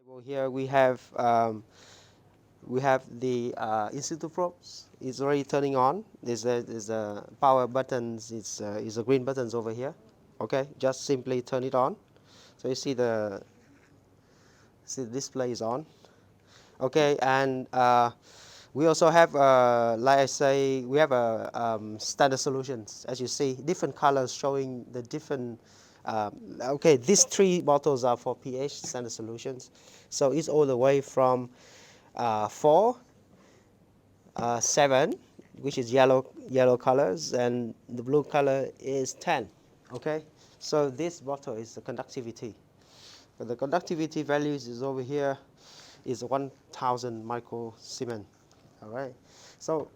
Well, here we have the in situ probes. It's already turning on. There's a power buttons. It's a green buttons over here. Okay, just simply turn it on. So you see the display is on. Okay, and we also have, like I say, we have a standard solutions. As you see, different colors showing the different. Okay, these three bottles are for pH standard solutions. So it's all the way from 4, 7, which is yellow colors, and the blue color is 10. Okay, so this bottle is the conductivity. But the conductivity values is over here is 1,000 microsiemens. All right, so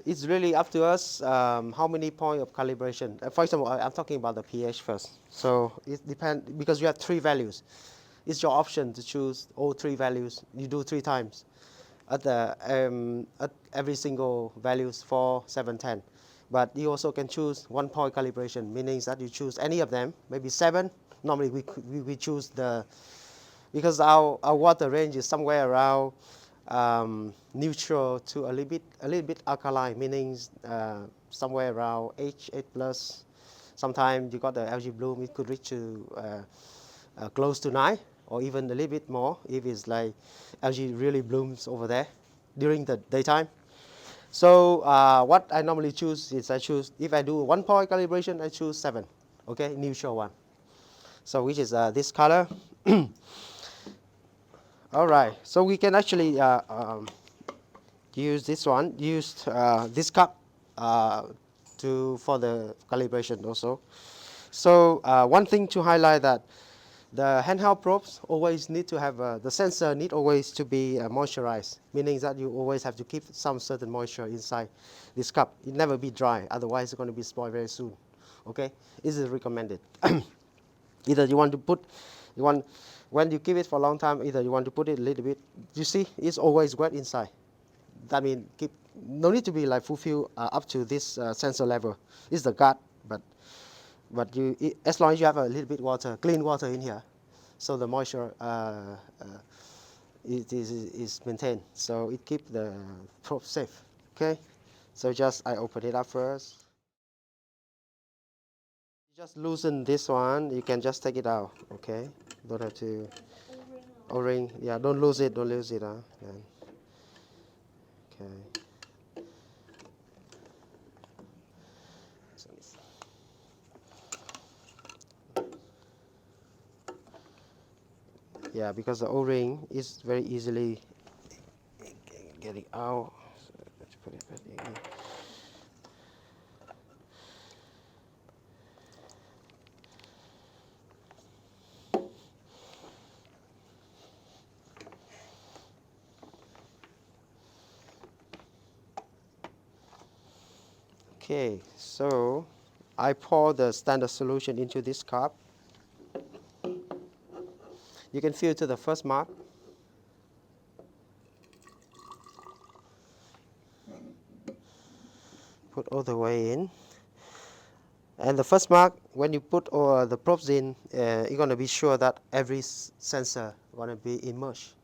it's really up to us how many point of calibration. For example, I'm talking about the pH first. So it depends because you have three values. It's your option to choose all three values. You do 3 times at every single values 4, 7, 10. But you also can choose 1 point calibration, meaning that you choose any of them, maybe 7. Normally we choose because our water range is somewhere around neutral to a little bit alkaline, meaning somewhere around H8 plus. Sometimes you got the algae bloom, it could reach to close to 9 or even a little bit more if it's like algae really blooms over there during the daytime. So what I normally choose is if I do 1 point calibration, I choose 7, okay, neutral one. So which is this color. All right, so we can actually use this one, this cup for the calibration also. So one thing to highlight that the handheld probes always need to have, the sensor need always to be moisturized, meaning that you always have to keep some certain moisture inside this cup. It never be dry, otherwise it's going to be spoiled very soon. Okay, this is recommended. Either you want to put, when you keep it for a long time, either you want to put it a little bit, you see, it's always wet inside. That means no need to be like fulfill up to this sensor level. It's the gut, but as long as you have a little bit water, clean water in here, so the moisture is maintained, so it keeps the probe safe. Okay, so I open it up first. Just loosen this one. You can just take it out. Okay, don't have to. O-ring, yeah, don't lose it. Don't lose it. Yeah. Okay. Yeah, because the O-ring is very easily getting out. So let's put it back in. Okay, so I pour the standard solution into this cup. You can fill to the first mark. Put all the way in. And the first mark, when you put all the probes in, you're going to be sure that every sensor going to be immersed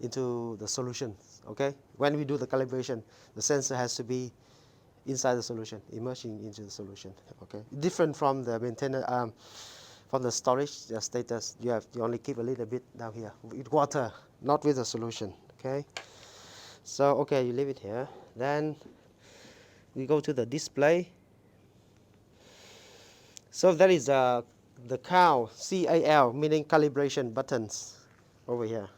into the solution. Okay, when we do the calibration, the sensor has to be inside the solution, immersing into the solution. Okay, different from the maintainer, from the storage status. You only keep a little bit down here with water, not with the solution. Okay, so okay, you leave it here. Then we go to the display. So that is the CAL, C-A-L, meaning calibration buttons over here.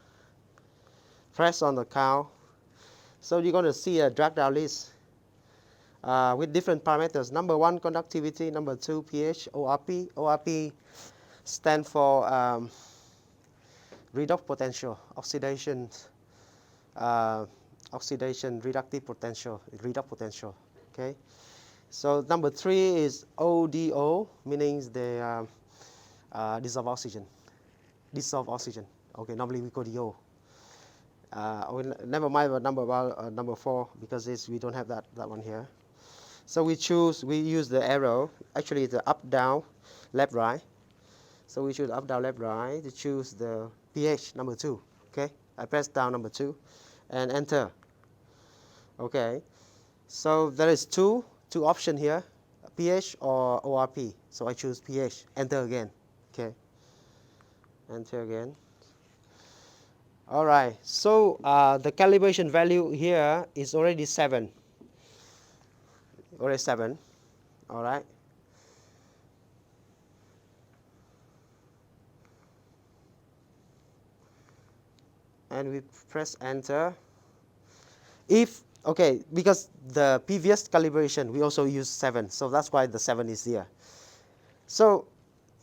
Press on the CAL. So you're going to see a drag down list with different parameters. Number 1, conductivity. Number 2, pH, ORP. ORP stand for redox potential, oxidation reductive potential, redox potential. Okay. So number 3 is ODO, meaning the dissolved oxygen. Dissolved oxygen. Okay, normally we call DO. Never mind about number 4 because we don't have that one here. So we use the arrow. Actually, the up, down, left, right. So we choose up, down, left, right to choose the pH number 2. Okay, I press down number 2 and enter. Okay, so there is two options here, pH or ORP. So I choose pH. Enter again. Okay, enter again. All right, so the calibration value here is already 7. Already 7. All right. And we press enter. If, okay, because the previous calibration we also use 7, so that's why the 7 is here. So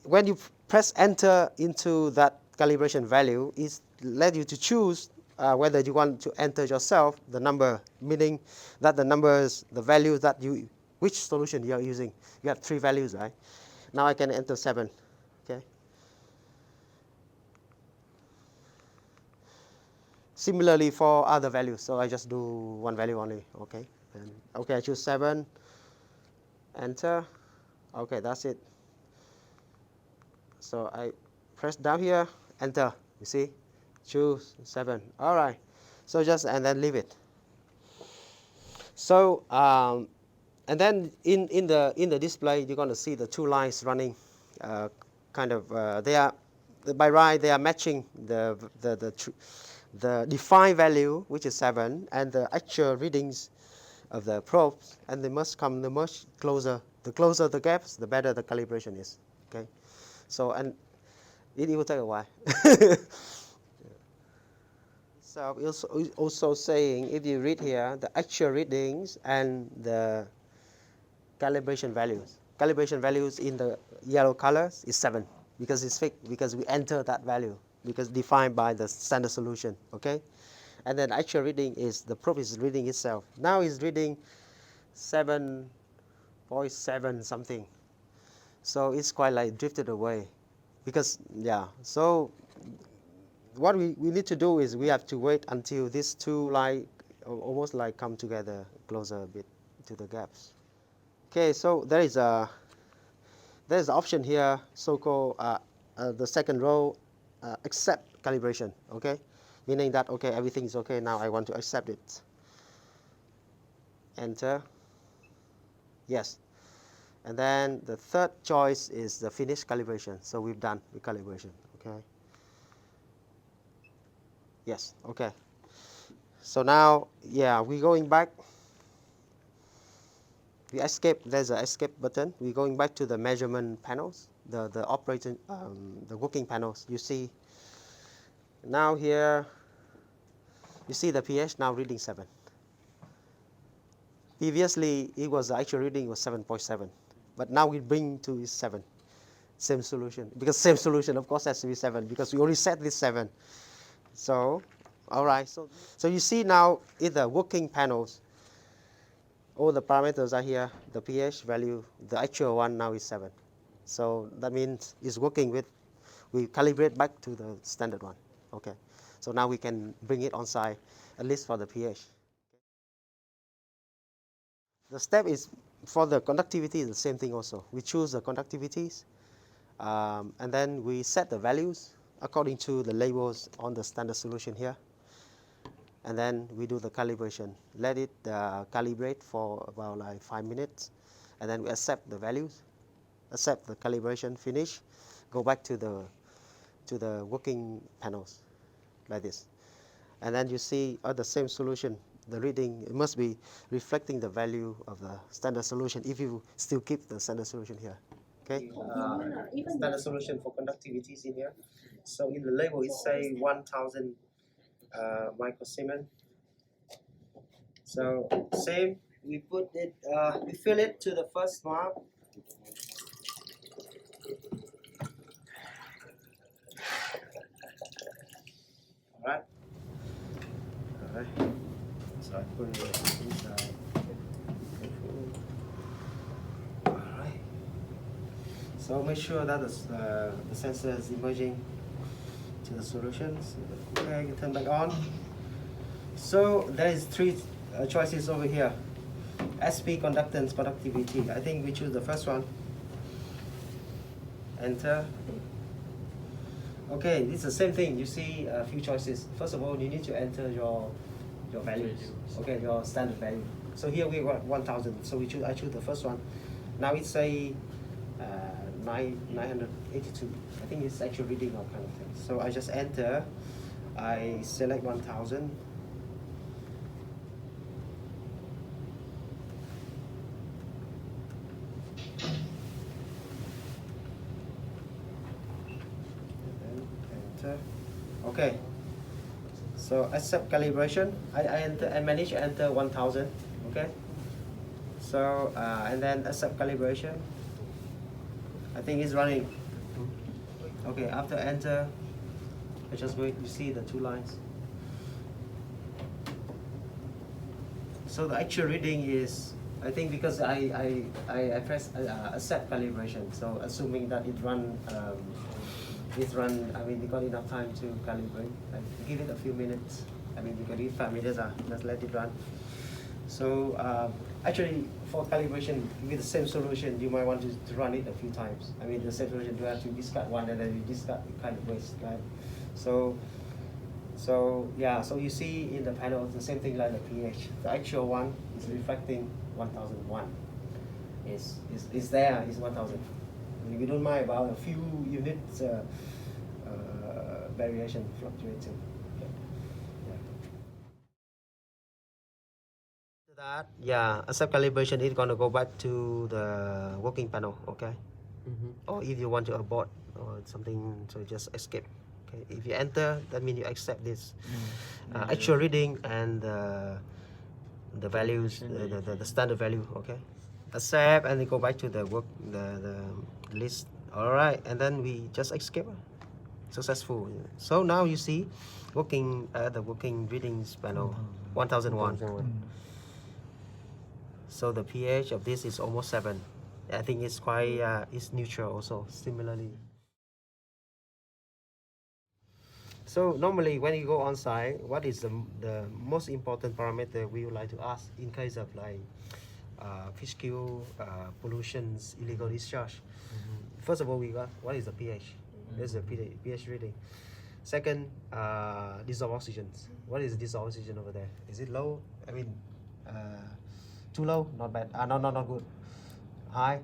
when you press enter into that calibration value, it led you to choose whether you want to enter yourself the number, meaning that the numbers, the values that you, which solution you are using. You have 3 values, right? Now I can enter 7. Okay. Similarly for other values, so I just do one value only. Okay. And okay, I choose 7. Enter. Okay, that's it. So I press down here, enter. You see, choose 7. All right. So just and then leave it. So and then in the display, you're going to see the 2 lines running. They are by right they are matching the defined value, which is 7, and the actual readings of the probes, and they must come the much closer. The closer the gaps, the better the calibration is. Okay. So and it will take a while. So it's also saying, if you read here, the actual readings and the calibration values. Calibration values in the yellow colors is 7 because it's fixed, because we enter that value, because defined by the standard solution. Okay, and then actual reading is the probe is reading itself. Now it's reading 7.7 something. So it's quite like drifted away, because yeah. So what we need to do is we have to wait until these 2 like almost like come together closer a bit to the gaps. Okay, so there's an option here, so-called the second row, accept calibration. Okay, meaning that okay, everything is okay now. I want to accept it. Enter. Yes. And then the third choice is the finish calibration. So we've done the calibration. Okay. Yes. Okay. So now, yeah, we're going back. We escape. There's an escape button. We're going back to the measurement panels, the operating, the working panels. You see. Now here, you see the pH now reading 7. Previously, it was the actual reading was 7.7, but now we bring to 7. Same solution, because same solution of course has to be 7, because we already set this 7. So, all right. So you see now in the working panels, all the parameters are here. The pH value, the actual one now is 7. So that means it's working with. We calibrate back to the standard one. Okay. So now we can bring it on site, at least for the pH. The step is for the conductivity is the same thing also. We choose the conductivities, and then we set the values according to the labels on the standard solution here. And then we do the calibration. Let it calibrate for about like 5 minutes, and then we accept the values, accept the calibration, finish, go back to the working panels like this. And then you see the same solution. The reading, it must be reflecting the value of the standard solution if you still keep the standard solution here. Okay? Standard solution for conductivity is in here. So in the label it says 1000 microsiemens. So same, we put it, we fill it to the first mark. All right. So I put it inside. Alright. So make sure that the sensor is emerging to the solutions. Okay, you turn back on. So there is 3 choices over here. SP, conductance, conductivity. I think we choose the first one. Enter. Okay, it's the same thing. You see a few choices. First of all, you need to enter your values. Okay, your standard value. So here we got 1000. So I choose the first one. Now it's a 982. I think it's actual reading or kind of thing. So I just enter. I select 1000. Enter. Okay. So accept calibration. I manage to enter 1000. Okay. So and then accept calibration. I think it's running. Okay. After enter, I just wait. You see the 2 lines. So the actual reading is, I think because I press accept calibration. So assuming that it run. I mean, we got enough time to calibrate. Give it a few minutes. I mean, because it's 5 minutes, just let it run. So actually, for calibration, with the same solution, you might want to run it a few times. I mean, the same solution, you have to discard one and then you discard, it kind of waste, right? So yeah, so you see in the panel, the same thing like the pH. The actual one is reflecting 1001. Is there, is 1000. We don't mind about a few units variation fluctuating. Okay. Yeah. That, yeah, accept calibration is gonna go back to the working panel, okay? Or if you want to abort or something, so just escape. Okay, if you enter, that means you accept this actual reading and the values, the standard value. Okay, accept and then go back to the list. All right, and then we just escape. Successful. So now you see the working readings panel 1001. So the pH of this is almost 7. I think it's quite it's neutral also similarly. So normally when you go on site, what is the most important parameter we would like to ask in case of like fish kill, pollutions, illegal discharge? First of all, we got what is the pH? There's the pH reading. Second, dissolved oxygen. What is dissolved oxygen over there? Is it low? I mean, too low? Not bad. Not good. High?